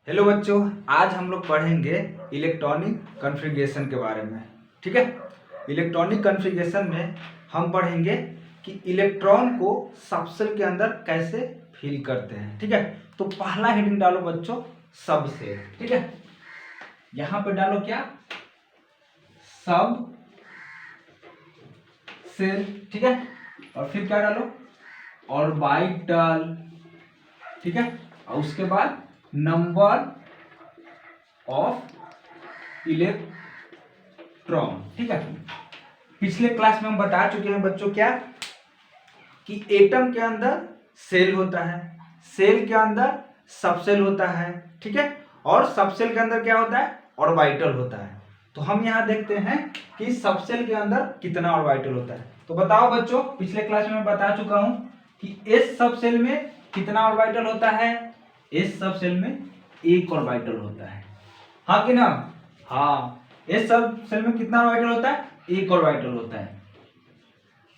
Hello बच्चों, आज हम लोग पढ़ेंगे इलेक्ट्रॉनिक कॉन्फ़िगरेशन के बारे में। ठीक है, इलेक्ट्रॉनिक कॉन्फ़िगरेशन में हम पढ़ेंगे कि इलेक्ट्रॉन को सबसेल के अंदर कैसे फिल करते हैं। ठीक है, तो पहला हेडिंग डालो बच्चों, सब सेल। ठीक है, यहाँ पे डालो क्या, सब सेल। ठीक है, और फिर क्या डालो, ऑर्बिटल। ठीक है, और उसके बाद नंबर ऑफ इलेक्ट्रॉन। ठीक है, पिछले क्लास में हम बता चुके हैं बच्चों क्या, कि एटम के अंदर सेल होता है, सेल के अंदर सबसेल होता है। ठीक है, और सबसेल के अंदर क्या होता है, ऑर्बिटल होता है। तो हम यहाँ देखते हैं कि सबसेल के अंदर कितना ऑर्बिटल होता है। तो बताओ बच्चों, पिछले क्लास में मैं बता चुका हूं कि एस सबसेल में कितना ऑर्बिटल होता है। एस सबसेल में एक ऑर्बिटल होता है, हाँ कि ना। हाँ, एस सबसेल में कितना ऑर्बिटल होता है, एक ऑर्बिटल होता है।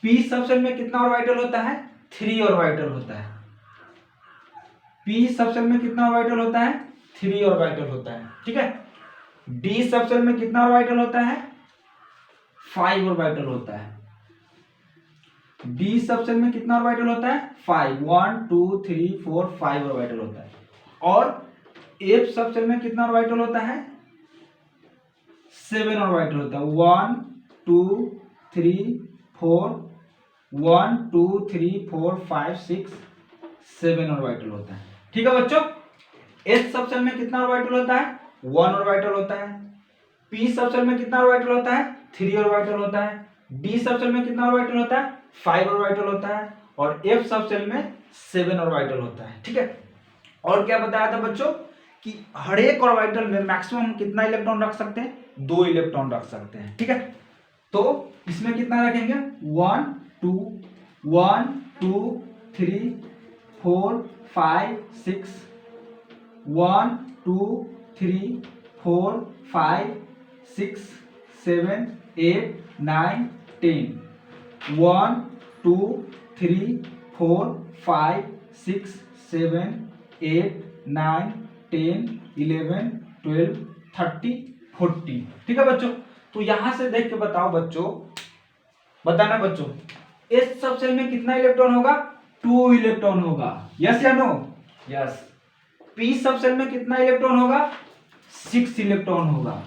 पी सबसेल में कितना ऑर्बिटल होता है, 3 ऑर्बिटल होता है। पी सबसेल में कितना ऑर्बिटल होता है, 3 ऑर्बिटल होता है। ठीक है, डी सबसेल में कितना ऑर्बिटल होता है, 5 ऑर्बिटल होता है। डी सबसेल में कितना ऑर्बिटल होता है, 5, 1 2 3 4 5 ऑर्बिटल होता है। और एफ सबसेल में कितना ऑर्बिटल होता है, 7 ऑर्बिटल होता है। 1 2 3 4 1 2 3 4 5 6 7 ऑर्बिटल होता है। ठीक है बच्चों, एस सबसेल में कितना ऑर्बिटल होता है, 1 ऑर्बिटल होता है। पी सबसेल में कितना ऑर्बिटल होता है, 3 ऑर्बिटल होता है। डी सबसेल में कितना ऑर्बिटल होता है, 5 ऑर्बिटल होता है। और एफ सबसेल में 7 ऑर्बिटल होता है। ठीक है, और क्या बताया था बच्चों कि हर एक ऑर्बिटल में मैक्सिमम कितना इलेक्ट्रॉन रख सकते हैं, 2 इलेक्ट्रॉन रख सकते हैं। ठीक है, तो इसमें कितना रखेंगे, 1 2 1 2 3 4 5 6 1 2 3 4 5 6 7 8 9 10 1 2 3 4 5 6 7 8 9 10 11 12 13 14। ठीक है बच्चों, तो यहां से देख के बताओ बच्चों, बताना बच्चों, इस सबसेल में कितना इलेक्ट्रॉन होगा, 2 इलेक्ट्रॉन होगा। यस या नो, यस। पी सबसेल में कितना इलेक्ट्रॉन होगा, 6 इलेक्ट्रॉन होगा।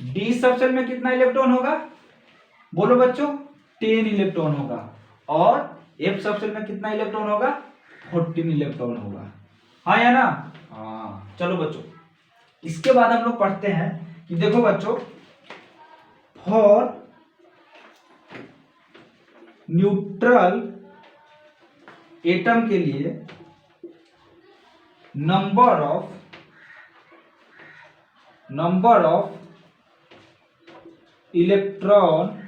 डी सबसेल में कितना इलेक्ट्रॉन होगा, बोलो बच्चों, 10 इलेक्ट्रॉन होगा। और एफ सबसेल में कितना इलेक्ट्रॉन होगा, 14 इलेक्ट्रॉन होगा। हाँ या ना, हाँ। चलो बच्चों, इसके बाद हम लोग पढ़ते हैं कि देखो बच्चों, फॉर न्यूट्रल एटम के लिए number of electron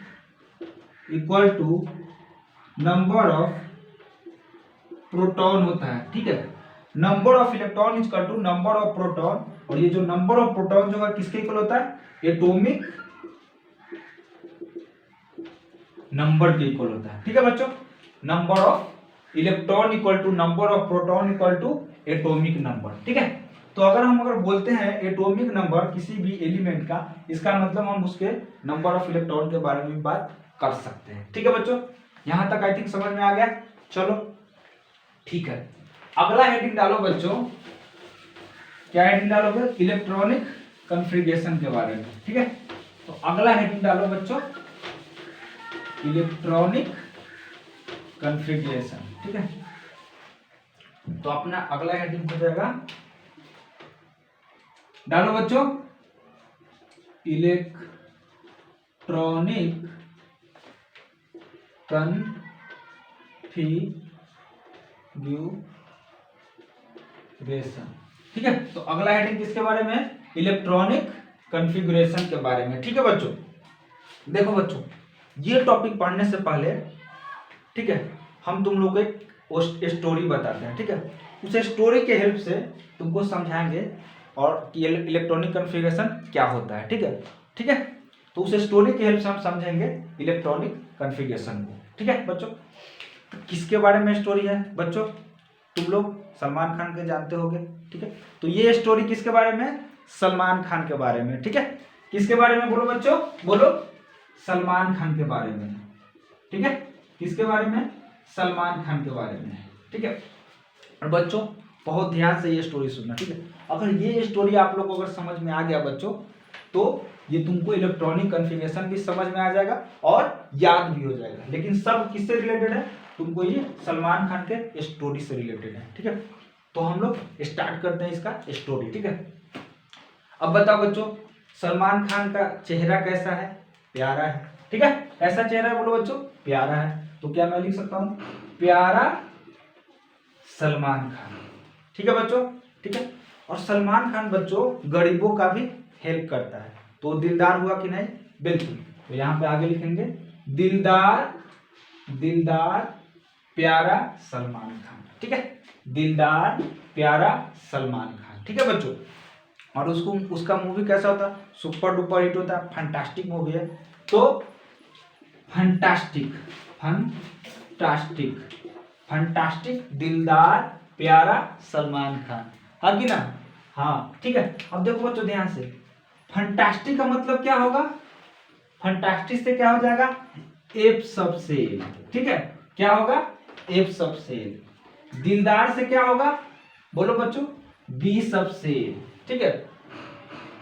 equal to number of proton होता है। ठीक है, number of electron equal to number of proton. और ये जो नंबर ऑफ प्रोटॉन जो है किसके इक्वल होता है, एटॉमिक नंबर के इक्वल होता है। ठीक है बच्चों, number of electron equal to number of proton equal to atomic number. ठीक है, तो अगर बोलते हैं एटॉमिक नंबर किसी भी एलिमेंट का, इसका मतलब हम उसके नंबर ऑफ इलेक्ट्रॉन के बारे में बात कर सकते हैं। ठीक है बच्चों, यहां तक आई थिंक समझ में आ गया। चलो ठीक है, अगला हेडिंग डालो बच्चों, क्या हेडिंग डालोगे, इलेक्ट्रॉनिक कॉन्फ़िगरेशन के बारे में। ठीक है, तो अगला हेडिंग डालो बच्चों, इलेक्ट्रॉनिक कॉन्फ़िगरेशन। ठीक है, तो अपना अगला हेडिंग हो जाएगा, डालो बच्चों, इलेक्ट्रॉनिक कॉन्फ़िगरेशन। ठीक है, तो अगला हेडिंग किसके बारे में, इलेक्ट्रॉनिक कॉन्फ़िगरेशन के बारे में। ठीक है बच्चों, देखो बच्चों, ये टॉपिक पढ़ने से पहले, ठीक है, हम तुम लोग को एक स्टोरी बताते हैं। ठीक है, उस स्टोरी के हेल्प से तुमको समझाएंगे और कि इलेक्ट्रॉनिक कॉन्फ़िगरेशन क्या होता है। ठीक है, ठीक है, तो उस स्टोरी के हेल्प से हम समझेंगे इलेक्ट्रॉनिक कॉन्फ़िगरेशन को। ठीक है बच्चों, तो किसके बारे में स्टोरी है बच्चों, तुम लोग सलमान खान के जानते होगे, ठीक है। तो ये स्टोरी किसके बारे में? सलमान खान के बारे में, ठीक है। किसके बारे में बोलो बच्चों, बोलो, सलमान खान के बारे में, ठीक है। किसके बारे में? सलमान खान के बारे में, ठीक है। और बच्चों बहुत ध्यान से ये स्टोरी सुनना, ठीक है। अगर ये स्टोरी आप लोग को अगर समझ में आ गया बच्चों, तो ये तुमको इलेक्ट्रॉनिक कॉन्फ़िगरेशन भी समझ में आ जाएगा और याद भी हो जाएगा। लेकिन सब किससे रिलेटेड है? तुमको ये सलमान खान के स्टोरी से रिलेटेड है, ठीक है। तो हम लोग स्टार्ट करते हैं इसका स्टोरी, ठीक है। अब बताओ बच्चों, सलमान खान का चेहरा कैसा है? प्यारा है, ठीक है। कैसा चेहरा है बोलो बच्चों? प्यारा है। तो क्या मैं लिख सकता हूँ? प्यारा सलमान खान, ठीक है बच्चों, ठीक है। और सलमान खान बच्चों गरीबों का भी हेल्प करता है, तो दिलदार हुआ कि नहीं? बिल्कुल। तो यहाँ पे आगे लिखेंगे दिलदार, दिलदार प्यारा सलमान खान, ठीक है। दिलदार प्यारा सलमान खान, ठीक है बच्चों। और उसको उसका मूवी कैसा होता है? सुपर डुपर हिट होता है, फैंटास्टिक मूवी है। तो फैंटास्टिक, फैंटास्टिक, फैंटास्टिक दिलदार प्यारा सलमान खान, हाँ कि ना? हाँ, ठीक है। अब देखो बच्चों ध्यान से, फैंटास्टिक का मतलब क्या होगा? फैंटास्टिक से क्या हो जाएगा? एफ सब सेल, ठीक है। क्या होगा? एफ सब सेल। दिलदार से क्या होगा? बोलो बच्चों, बी सब सेल, ठीक है।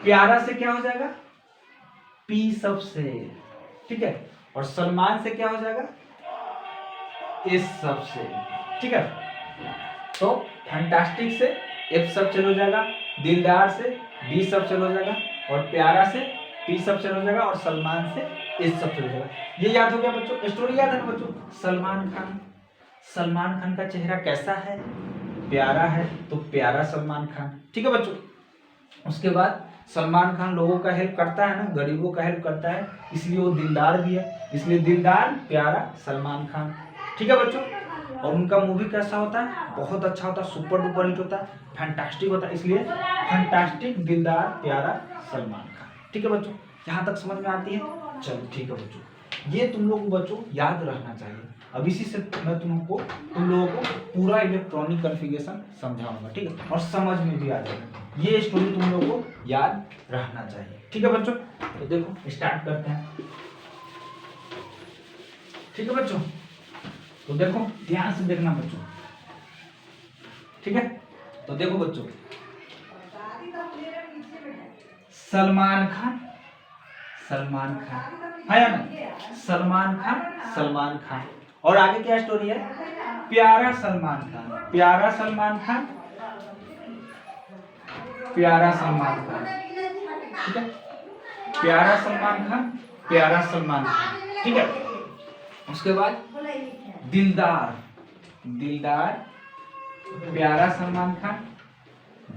प्यारा से क्या हो जाएगा? पी सब सेल, ठीक है। और सलमान से क्या हो जाएगा? एस सब सेल, ठीक है। तो फैंटास्टिक से एफ सब सेल हो जाएगा, दिलदार से बी सब सेल हो जाएगा, और प्यारा से पी सब सेल हो जाएगा, और सलमान से एस सब सेल हो जाएगा। ये याद हो गया बच्चों? स्टोरी याद है ना बच्चों? सलमान खान, सलमान खान का चेहरा कैसा है? प्यारा है, तो प्यारा सलमान खान, ठीक है बच्चों। उसके बाद सलमान खान लोगों का हेल्प करता है ना, गरीबों का हेल्प करता है, इसलिए वो दिलदार भी है, इसलिए दिलदार प्यारा सलमान खान, ठीक है बच्चों। और उनका मूवी कैसा होता है? बहुत अच्छा होता है, सुपर डुपर हिट होता है, फैंटास्टिक होता है, इसलिए फैंटास्टिक दिलदार प्यारा सलमान खान, ठीक है बच्चों। यहाँ तक समझ में आती है? चलो ठीक है बच्चों, ये तुम लोग को बच्चों याद रखना चाहिए। अब इसी से मैं तुम लोगों को पूरा इलेक्ट्रॉनिक कॉन्फ़िगरेशन समझाऊंगा, ठीक है। और समझ में भी आ जाएगा। ये स्टोरी तुम लोगों को याद रखना चाहिए, ठीक है बच्चों। तो देखो स्टार्ट करते हैं, ठीक है बच्चों। तो देखो ध्यान से देखना बच्चों, ठीक है। तो देखो बच्चों, सलमान खान, सलमान खान है ना? सलमान खान, सलमान खान। और आगे क्या स्टोरी है? प्यारा सलमान खान, प्यारा सलमान खान, प्यारा सलमान खान, ठीक है। प्यारा सलमान खान, प्यारा सलमान खान, ठीक है। उसके बाद दिलदार, दिलदार प्यारा सलमान खान,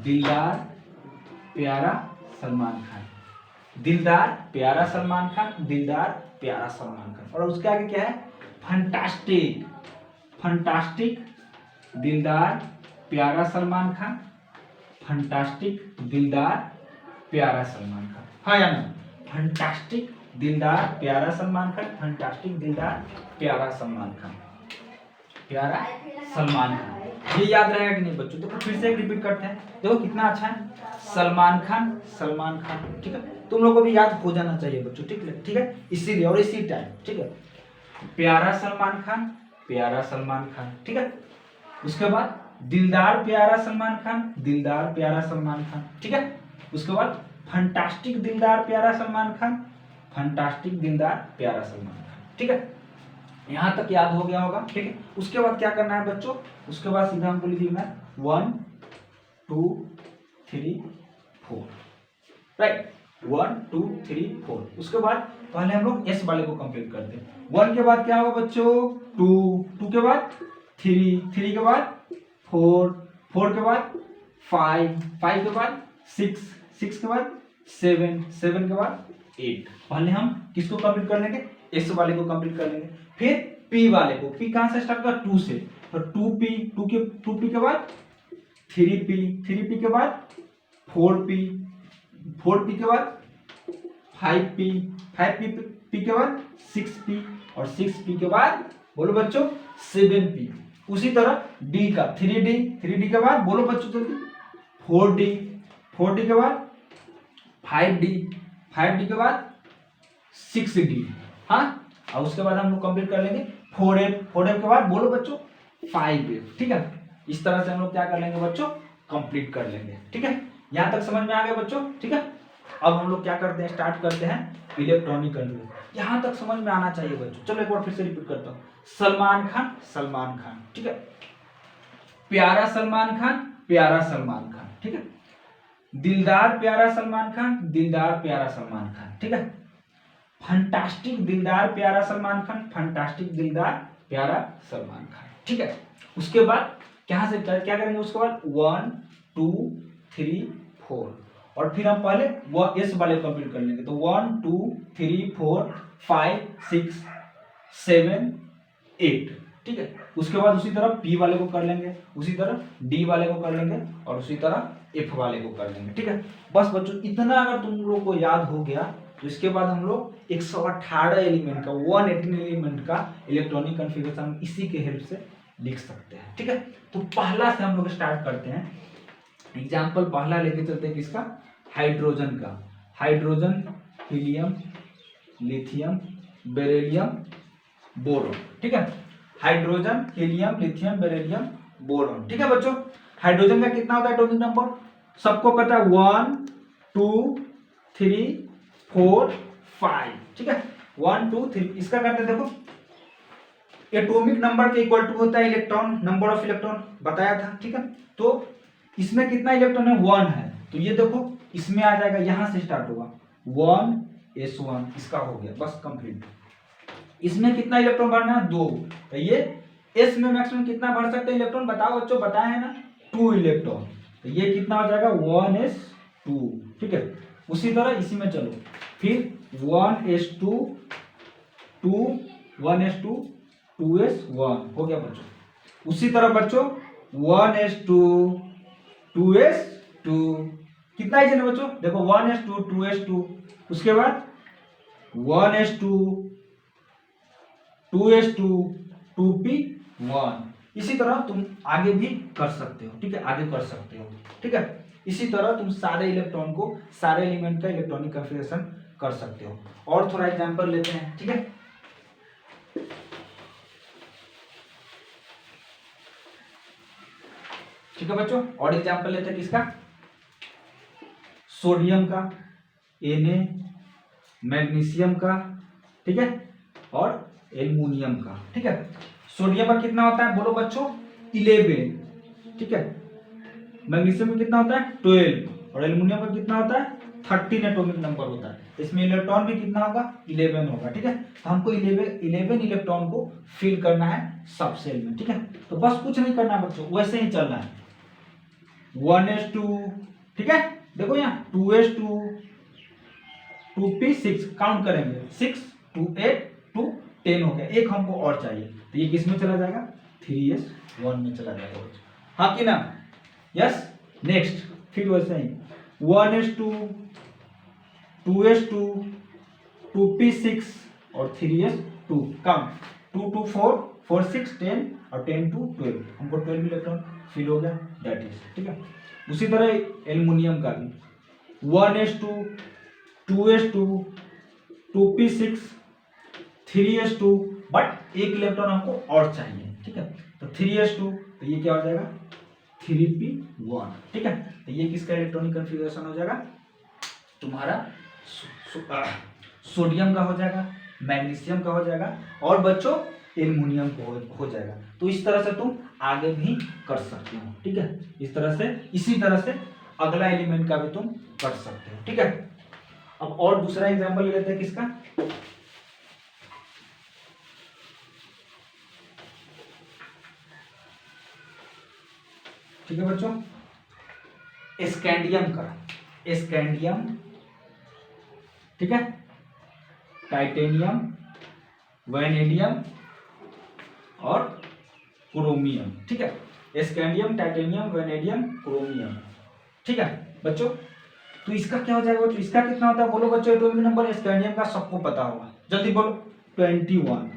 दिलदार प्यारा सलमान खान, दिलदार प्यारा सलमान खान, दिलदार प्यारा सलमान खान। और उसके आगे क्या है? फैंटास्टिक, फैंटास्टिक दिलदार प्यारा सलमान खान, फैंटास्टिक दिलदार प्यारा सलमान खान, हाँ या ना? फैंटास्टिक दिलदार प्यारा सलमान खान, फैंटास्टिक दिलदार प्यारा सलमान खान, प्यारा सलमान खान। ये याद रहेगा कि नहीं बच्चों? तो फिर से रिपीट करते हैं, देखो कितना अच्छा है। सलमान खान, सलमान खान, ठीक है। तुम लोगों को भी याद हो जाना चाहिए बच्चों, ठीक है, ठीक है। इसीलिए और इसी टाइम, ठीक है। प्यारा सलमान खान, प्यारा सलमान खान, ठीक है। उसके बाद दिलदार प्यारा सलमान खान, दिलदार प्यारा सलमान खान, ठीक है। उसके बाद फैंटास्टिक दिलदार प्यारा सलमान खान, फैंटास्टिक दिलदार प्यारा सलमान खान, ठीक है। यहाँ तक याद हो गया होगा, ठीक है। उसके बाद क्या करना है बच्चों? उसके बाद सीधा हमको लिखना है 1 2 3 4, राइट। 1 2 3 4। उसके बाद पहले हम लोग एस वाले को कंप्लीट करते हैं। 1 के बाद क्या होगा बच्चों? 2, 2 के बाद 3, 3 के बाद 4, 4 के बाद 5, 5 के बाद 6, 6 के बाद 7, 7 के बाद 8। पहले हम किसको कंप्लीट कर लेंगे? एस वाले को कंप्लीट कर लेंगे। फिर पी वाले को, पी कहां से स्टार्ट होगा? 2 से, तो 2p, 2p के बाद 3p, 3p के बाद 4p, 4p के बाद 5p, 5p के बाद 6p, और 6p के बाद बोलो बच्चों 7p, उसी तरह डी का 3D, 3D के बाद बोलो बच्चों जल्दी 4D, 4D के बाद 5D, 5D के बाद 6D। हाँ, और उसके बाद हम लोग कंप्लीट कर लेंगे 4F, 4F के बाद बोलो बच्चों 5F। ठीक है, इस तरह से हम लोग क्या कर लेंगे बच्चों, कंप्लीट कर लेंगे। ठीक है, यहाँ तक समझ में आ गया बच्चों। ठीक है, अब हम लोग क्या करते हैं, स्टार्ट करते हैं इलेक्ट्रॉनिक कंट्रोल। यहाँ तक समझ में आना चाहिए बच्चों। चलो एक बार फिर से रिपीट करता हूँ। सलमान खान, सलमान खान, ठीक है, प्यारा सलमान खान, प्यारा सलमान खान, ठीक है, दिलदार प्यारा सलमान खान, दिलदार प्यारा सलमान खान, ठीक है, फंटास्टिक दिलदार प्यारा सलमान खान, फंटास्टिक दिलदार प्यारा सलमान खान। ठीक है, उसके बाद क्या करेंगे, उसके बाद 1 2 3 4, और फिर हम पहले वो एस वाले कंप्लीट कर लेंगे। तो 1 2 3 4 5 6 7 8, ठीक है। उसके बाद उसी तरह पी वाले को कर लेंगे, उसी तरह डी वाले को कर लेंगे, और उसी तरह एफ वाले को कर लेंगे। ठीक है, बस बच्चों इतना अगर तुम लोग को याद हो गया तो इसके बाद हम लोग 118 एलिमेंट का 118 एलिमेंट का इलेक्ट्रॉनिक कॉन्फ़िगरेशन इसी के हेल्प से लिख सकते हैं। ठीक है, तो पहला से हम लोग स्टार्ट करते हैं। एग्जाम्पल पहला लेके चलते हैं किसका, हाइड्रोजन का। Hydrogen, helium, lithium, beryllium, boron. ठीक है, hydrogen, helium, lithium, beryllium, boron. ठीक है बच्चों, हाइड्रोजन का कितना होता है एटॉमिक नंबर, सबको पता है 1 2 3 4 5। ठीक है, 1 2 3, इसका करते हैं देखो, एटॉमिक नंबर के इक्वल टू होता है इलेक्ट्रॉन, नंबर ऑफ इलेक्ट्रॉन बताया था। ठीक है, तो इसमें कितना इलेक्ट्रॉन है, 1 है, तो ये देखो इसमें आ जाएगा, यहां से स्टार्ट होगा 1s1, इसका हो गया बस कंप्लीट। इसमें कितना इलेक्ट्रॉन भरना है, 2, तो ये s में मैक्सिमम कितना भर सकते हैं इलेक्ट्रॉन, बताओ बच्चों, बताया है ना 2 इलेक्ट्रॉन, तो ये कितना हो जाएगा 1s2। ठीक है, उसी तरह इसी में चलो, फिर 1s2 2 1s2 2s1 हो गया बच्चों। उसी तरह बच्चों 1s2 2s2, कितना ही चले बच्चों, देखो 1s2 2s2, उसके बाद 1s2 2s2 2p1। इसी तरह तुम आगे भी कर सकते हो। ठीक है, आगे कर सकते हो। ठीक है, इसी तरह तुम सारे इलेक्ट्रॉन को, सारे एलिमेंट का इलेक्ट्रॉनिक कॉन्फ़िगरेशन कर सकते हो। और थोड़ा एग्जांपल लेते हैं। ठीक है, ठीक है बच्चों, और एग्जांपल लेते हैं किसका, सोडियम का, Na, मैग्नीशियम का, ठीक है, और एल्युमिनियम का। ठीक है, सोडियम का कितना होता है बोलो बच्चों 11, ठीक है, मैग्नीशियम का कितना होता है 12, और एल्युमिनियम का कितना होता है 13 एटॉमिक नंबर होता है। इसमें इलेक्ट्रॉन भी कितना होगा 11 होगा। ठीक है, तो हमको 11 इलेक्ट्रॉन को फिल करना है सब सेल में। ठीक है, तो बस कुछ नहीं करना बच्चों, वैसे ही चलना है 1s2, ठीक है, देखो यहाँ 2s2 2p6, काउंट करेंगे 6 2 8 2 10 हो गया, एक हमको और चाहिए, तो ये किस में चला जाएगा 3s1 में चला जाएगा। हाँ कि ना, यस। नेक्स्ट फिर वैसे ही 1s2 2s2 2p6 और 3s2, काउंट 2 2 4 4 6 10 और 10 2 12, हमको 12 इलेक्ट्रॉन फिल हो गया, दैट इज। ठीक है, उसी तरह एल्युमिनियम का भी 1s2 2s2 2p6 3s2, but एक इलेक्ट्रॉन हमको और चाहिए। ठीक है, तो 3s2, तो ये क्या हो जाएगा 3p1। ठीक है, तो ये किसका इलेक्ट्रॉनिक कॉन्फ़िगरेशन हो जाएगा, तुम्हारा सोडियम का हो जाएगा, मैग्नीशियम का हो जाएगा, और बच्चों एल्युमिनियम हो जाएगा। तो इस तरह से तुम आगे भी कर सकते हो। ठीक है, इस तरह से, इसी तरह से अगला एलिमेंट का भी तुम कर सकते हो। ठीक है, अब और दूसरा एग्जांपल ले लेते हैं किसका, ठीक है बच्चों, स्कैंडियम का, स्कैंडियम, ठीक है, टाइटेनियम, वैनेडियम और क्रोमियम। ठीक है, स्कैंडियम, टाइटेनियम, वैनेडियम, क्रोमियम। ठीक है बच्चों, तो इसका क्या हो जाएगा बच्चों, इसका कितना होता है बोलो बच्चों एटॉमिक नंबर, स्कैंडियम का सबको पता होगा, जल्दी बोलो 21।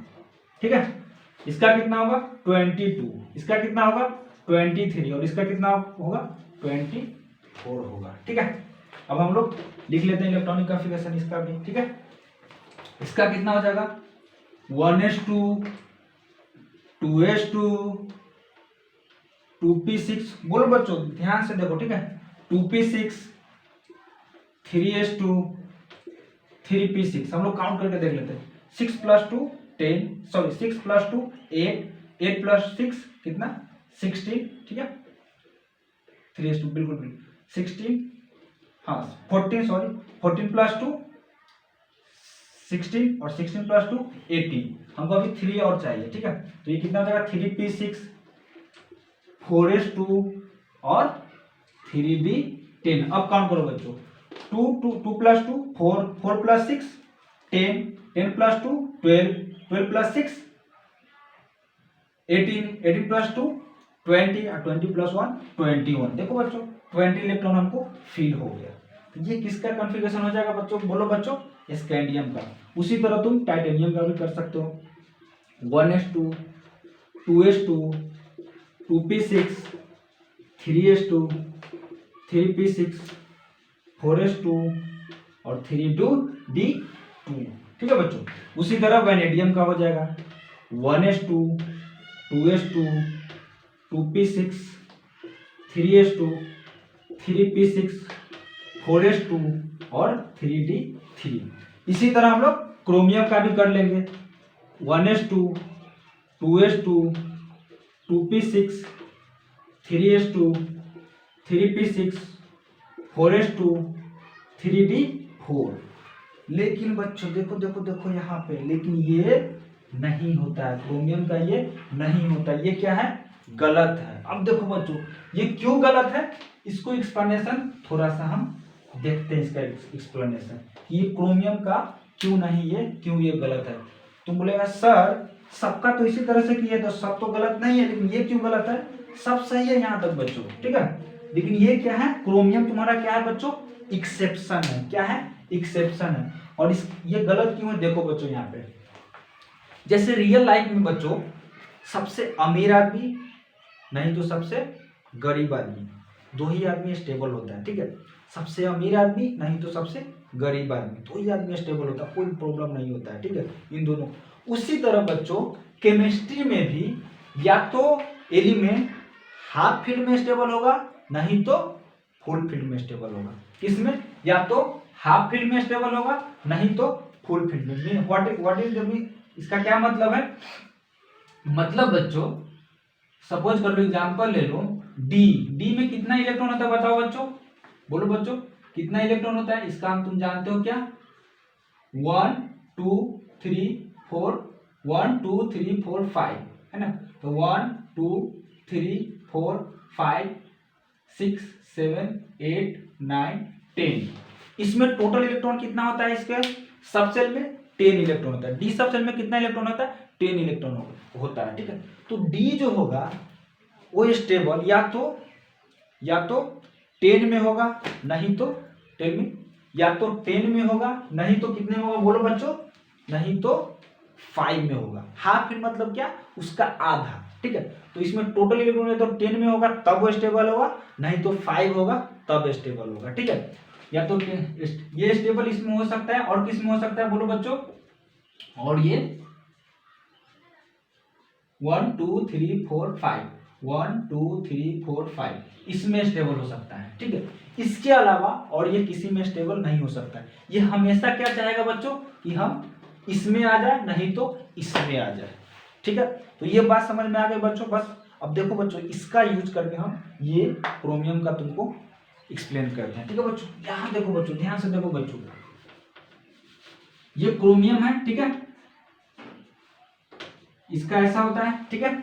ठीक है, इसका कितना होगा 22, इसका कितना होगा 23 और इसका कितना होगा 24 होगा। ठीक है, अब हम लोग लिख लेते हैं इलेक्ट्रॉनिक कॉन्फ़िगरेशन इसका भी। ठीक है, इसका कितना हो जाएगा 1s2 2s2 2p6, बोलो बच्चों ध्यान से देखो। ठीक है, 2p6 3s2 3p6, हम लोग काउंट करके देख लेते हैं। 6 + 2 10, सॉरी 6 + 2 8, 8 + 6 कितना 16। ठीक है, 3s2 बिल्कुल बिल्कुल 16, हाँ 14, सॉरी 14 + 2 16 और 16 + 2 18। हमको अभी 3 और चाहिए। ठीक है, तो ये कितना हो जाएगा 3p6 4s2 और 3b10। अब काउंट करो बच्चों, 2 + 2 4, 4 + 6 10, 10 + 2 12, 12 + 6 18, 18 + 2 20 और 20 + 1 21। देखो बच्चों 20 इलेक्ट्रॉन हमको फिल हो गया। तो ये किसका कॉन्फ़िगरेशन हो जाएगा बच्चों, बोलो बच्चों स्कैंडियम का। उसी तरह तुम टाइटेनियम का भी कर सकते हो। 1s2 2s2 2p6 3s2 3p6 4s2 और 3d2। ठीक है बच्चों, उसी तरह वैनेडियम का हो जाएगा 1s2 2s2 2p6 3s2 3p6 4s2 और 3d3। इसी तरह हम लोग क्रोमियम का भी कर लेंगे 1s2 2s2 2p6 3s2 3p6 4s2 3d4। लेकिन बच्चों देखो देखो देखो यहाँ पे, लेकिन ये नहीं होता है, क्रोमियम का ये नहीं होता, ये क्या है गलत है। अब देखो बच्चों ये क्यों गलत है, इसको एक्सप्लेनेशन थोड़ा सा हम देखते हैं। इसका एक्सप्लेनेशन ये क्रोमियम का क्यों नहीं, ये क्यों ये गलत है। तुम बोलेगा सर सबका तो इसी तरह से किया तो सब तो गलत नहीं है, लेकिन ये क्यों गलत है, सब सही है यहाँ तक बच्चों। ठीक है, लेकिन ये क्या है क्रोमियम तुम्हारा क्या है बच्चों एक्सेप्शन है। क्या है एक्सेप्शन है। और इस ये गलत क्यों है देखो बच्चों यहाँ पे, जैसे रियल लाइफ में बच्चों सबसे अमीर आदमी नहीं तो सबसे गरीब आदमी, दो ही आदमी स्टेबल होता है। ठीक है, सबसे अमीर आदमी नहीं तो सबसे गरीब आदमी, दो ही आदमी स्टेबल होता है, कोई प्रॉब्लम नहीं होता है। ठीक है, इन दोनों। उसी तरह बच्चों केमिस्ट्री में भी या तो एलिमेंट हाफ फील्ड में स्टेबल होगा नहीं तो फुल फील्ड में स्टेबल होगा। किसमें, या तो हाफ फील्ड में स्टेबल होगा नहीं तो फुल फील्ड में। व्हाट इज द, इसका क्या मतलब है, मतलब बच्चों सपोज कर लो एग्जांपल ले लो डी में कितना इलेक्ट्रॉन होता है बताओ बच्चों, बोलो बच्चों कितना इलेक्ट्रॉन होता है। इसका हम तुम जानते हो क्या 1 2 3 4 1 2 3 4 5 है ना। तो 1 2 3 4 5 6 7 8 9 10। इसमें टोटल इलेक्ट्रॉन कितना होता है, इसके सब सेल में 10 इलेक्ट्रॉन होता है। डी सब सेल में कितना इलेक्ट्रॉन होता है 10 इलेक्ट्रॉन होता है। ठीक है, तो डी जो होगा वो स्टेबल या तो 10 में होगा नहीं तो 10 में, या तो 10 में होगा नहीं तो कितने में होगा बोलो बच्चों, नहीं तो 5 में होगा। हाफ फिर मतलब क्या, उसका आधा। ठीक है, तो इसमें टोटल इलेक्ट्रॉन है तो 10 में होगा तब वो स्टेबल होगा, नहीं तो 5 होगा तब स्टेबल होगा। ठीक है, या तो ये स्टेबल इसमें हो सकता है और किस में हो सकता है बोलो बच्चों, और ये 1 2 3 4 5 1 2 3 4 5 इसमें स्टेबल हो सकता है। ठीक है, इसके अलावा और ये किसी में स्टेबल नहीं हो सकता है। ये हमेशा क्या चाहेगा बच्चों कि हम इसमें आ जाए नहीं तो इसमें आ जाए। ठीक है, तो ये बात समझ में आ गई बच्चों। बस अब देखो बच्चों इसका यूज करके हम ये क्रोमियम का तुमको एक्सप्लेन करते हैं। ठीक है बच्चों, यहाँ देखो बच्चों ध्यान से देखो बच्चों, ये क्रोमियम है। ठीक है, इसका ऐसा होता है। ठीक है,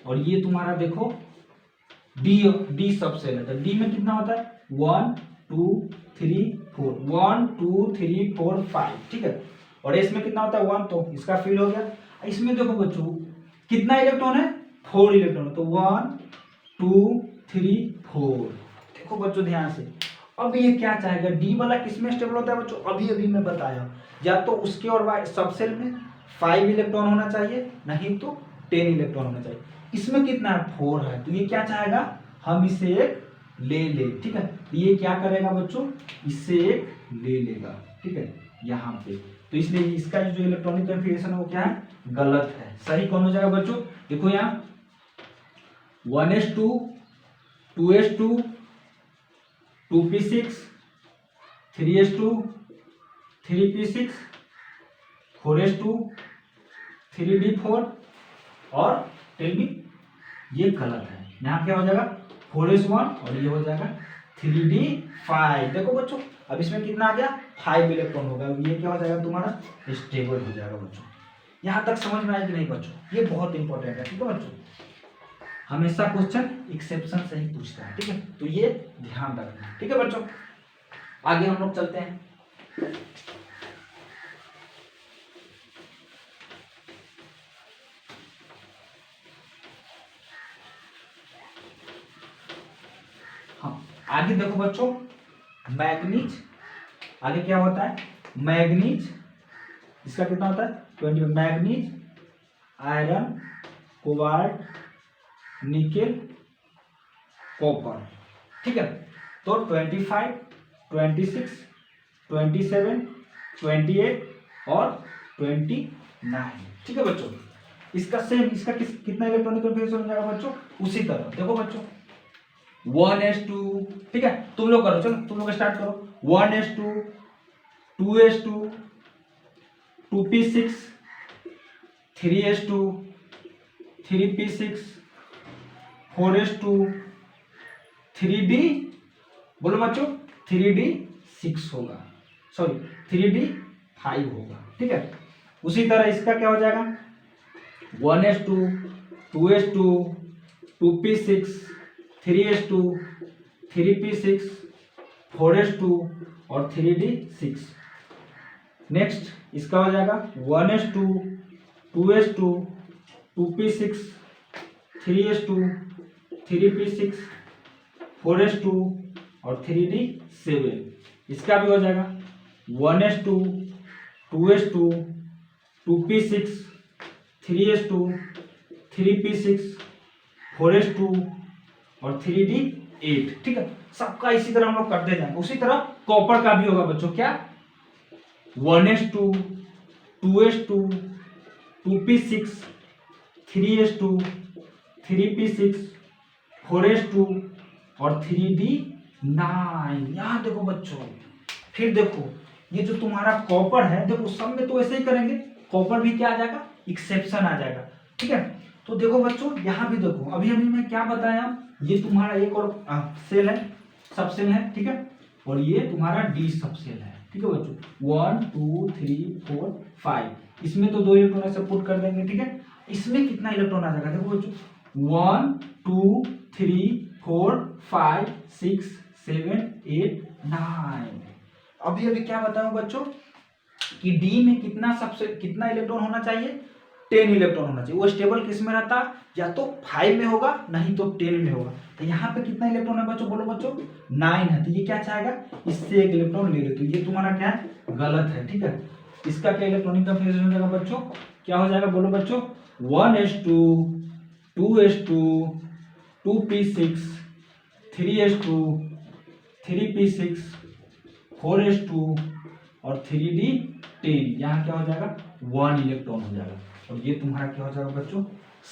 और ये तुम्हारा देखो डी सब सेल है। तो डी में कितना होता है 1 2 3 4 1 2 3 4 5। ठीक है, और इसमें कितना होता है 1, तो इसका फिल हो गया। इसमें देखो बच्चों कितना इलेक्ट्रॉन है 4 इलेक्ट्रॉन, तो 1 2 3 4। देखो बच्चों ध्यान से, अब ये क्या चाहेगा डी वाला किसमें स्टेबल होता है बच्चों, अभी मैं बताया, या तो उसके और सब सेल में 5 इलेक्ट्रॉन होना चाहिए नहीं तो 10 इलेक्ट्रॉन होना चाहिए। इसमें कितना है 4 है, तो ये क्या चाहेगा हम इसे एक ले ले, ठीक है। तो ये क्या करेगा बच्चों, इससे एक ले लेगा, ठीक है, यहाँ पे। तो इसलिए इसका जो इलेक्ट्रॉनिक कन्फिगरेशन है वो क्या है, गलत है। सही कौन हो जाएगा बच्चों, देखो यहाँ 1s2 2s2 2p6 3s2 3p6 4s2 3d4 और 10b, ये गलत है। यहाँ क्या हो जाएगा 4s1 और ये हो जाएगा 3d5। देखो बच्चों अब इसमें कितना आ गया 5 इलेक्ट्रॉन होगा, ये क्या हो जाएगा तुम्हारा स्टेबल हो जाएगा बच्चों। यहाँ तक समझ में आया कि नहीं बच्चों, ये बहुत इंपॉर्टेंट है, ठीक है बच्चों। हमेशा क्वेश्चन एक्सेप्शन से ही पूछता है, ठीक है, तो ये ध्यान रखना, ठीक है बच्चों। आगे हम लोग चलते हैं। आगे देखो बच्चों मैग्नीज, आगे क्या होता है मैग्नीज, इसका कितना होता है 20, manganese iron cobalt nickel copper, ठीक है। तो 25 26 27 28 और 29, ठीक है बच्चों। इसका सेम, इसका कितना इलेक्ट्रॉनिक कन्फिगरेशन हो जाएगा बच्चों, उसी तरह देखो बच्चों 1s2, ठीक है, तुम लोग करो, चलो तुम लोग स्टार्ट करो। 1s2 2s2 2p6 3s2 3p6 4s2 3d, बोलो बच्चों 3d6 होगा, सॉरी 3d5 होगा, ठीक है। उसी तरह इसका क्या हो जाएगा 1s2 2s2 2p6 3s2 3p6 4s2 और 3d6। नेक्स्ट इसका हो जाएगा 1s2 2s2 2p6 3s2 3p6 4s2 और 3d7। इसका भी हो जाएगा 1s2 2s2 2p6 3s2 3p6 4s2 और 3d8, ठीक है। सबका इसी तरह हम लोग करते जाएंगे। उसी तरह कॉपर का भी होगा बच्चों, क्या 1s2 2s2 2p6 3s2 3p6 4s2 और 3d9। यहाँ देखो बच्चों, फिर देखो ये जो तुम्हारा कॉपर है, देखो सब में तो ऐसे ही करेंगे, कॉपर भी क्या आ जाएगा एक्सेप्शन आ जाएगा, ठीक है। तो देखो बच्चों यहाँ भी देखो, अभी अभी मैं क्या बताया, ये तुम्हारा एक और सेल है, सब सेल है, ठीक है, और ये तुम्हारा डी सब सेल है, ठीक है बच्चों। 1 2 3 4 5, इसमें तो 2 इलेक्ट्रॉन ऐसे पुट कर देंगे, ठीक है। इसमें कितना इलेक्ट्रॉन आ जाएगा देखो बच्चों 1 2 3 4 5 6 7 8 9। अभी अभी क्या बताऊं बच्चों कि डी में कितना इलेक्ट्रॉन होना चाहिए 10 इलेक्ट्रॉन होना चाहिए। वो स्टेबल किस में रहता, या तो 5 में होगा नहीं तो 10 में होगा। तो यहाँ पे कितना इलेक्ट्रॉन है बच्चों, बोलो बच्चों 9 है। तो ये क्या चाहेगा, इससे एक इलेक्ट्रॉन ले लो, तो ये तुम्हारा क्या है गलत है, ठीक है। इसका क्या इलेक्ट्रॉनिक कन्फिगरेशन हो जाएगा बच्चों, क्या हो जाएगा बोलो बच्चों 1s2 2s2 2p6 3s2 3p6 4s2 और 3d10। यहाँ क्या हो जाएगा 1 इलेक्ट्रॉन हो जाएगा, और ये तुम्हारा क्या हो जाएगा बच्चों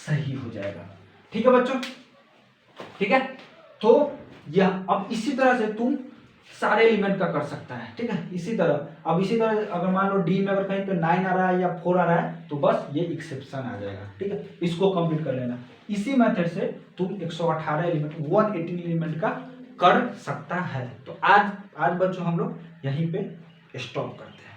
सही हो जाएगा, ठीक है बच्चों, ठीक है। तो यह अब इसी तरह से तुम सारे एलिमेंट का कर सकता है, ठीक है। इसी तरह अब इसी तरह अगर मान लो डी में अगर कहीं पे 9 आ रहा है या 4 आ रहा है तो बस ये एक्सेप्शन आ जाएगा, ठीक है। इसको कंप्लीट कर लेना। इसी मेथड से तुम 118 एलिमेंट 118 एलिमेंट का कर सकता है। तो आज बच्चों हम लोग यहीं पे स्टॉप करते हैं।